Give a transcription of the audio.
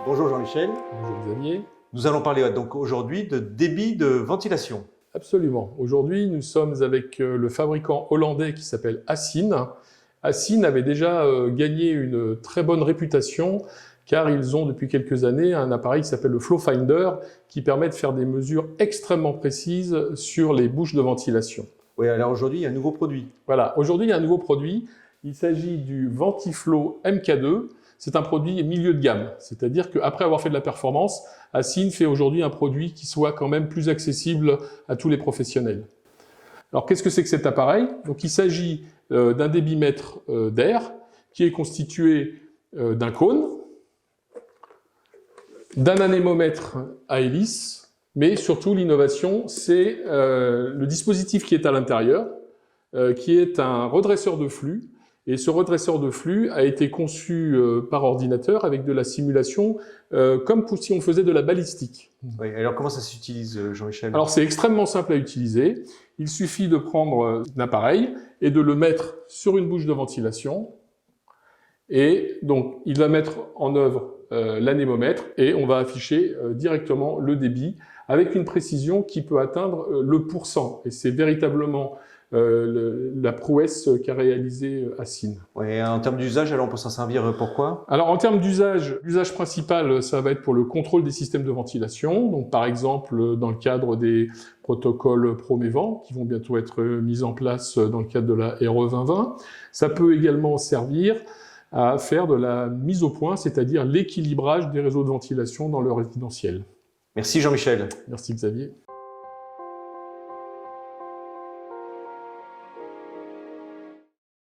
Bonjour Jean-Michel. Bonjour Xavier. Nous allons parler donc aujourd'hui de débit de ventilation. Absolument. Aujourd'hui, nous sommes avec le fabricant hollandais qui s'appelle Assin. Assin avait déjà gagné une très bonne réputation car ils ont depuis quelques années un appareil qui s'appelle le Flow Finder qui permet de faire des mesures extrêmement précises sur les bouches de ventilation. Oui, alors aujourd'hui, il y a un nouveau produit. Voilà, aujourd'hui, il y a un nouveau produit. Il s'agit du Ventiflow MK2. C'est un produit milieu de gamme, c'est-à-dire qu'après avoir fait de la performance, Assin fait aujourd'hui un produit qui soit quand même plus accessible à tous les professionnels. Alors qu'est-ce que c'est que cet appareil? Donc il s'agit d'un débitmètre d'air qui est constitué d'un cône, d'un anémomètre à hélice, mais surtout l'innovation, c'est le dispositif qui est à l'intérieur, qui est un redresseur de flux. Et ce redresseur de flux a été conçu par ordinateur avec de la simulation, comme si on faisait de la balistique. Oui, alors comment ça s'utilise, Jean-Michel? Alors c'est extrêmement simple à utiliser. Il suffit de prendre un appareil et de le mettre sur une bouche de ventilation. Et donc il va mettre en œuvre l'anémomètre et on va afficher directement le débit avec une précision qui peut atteindre le %. Et c'est véritablement la prouesse qu'a réalisé Assin. Oui, en termes d'usage, alors on peut s'en servir pourquoi? Alors en termes d'usage, l'usage principal, ça va être pour le contrôle des systèmes de ventilation. Donc par exemple, dans le cadre des protocoles Promévent, qui vont bientôt être mis en place dans le cadre de la RE 2020. Ça peut également servir à faire de la mise au point, c'est-à-dire l'équilibrage des réseaux de ventilation dans le résidentiel. Merci Jean-Michel. Merci Xavier.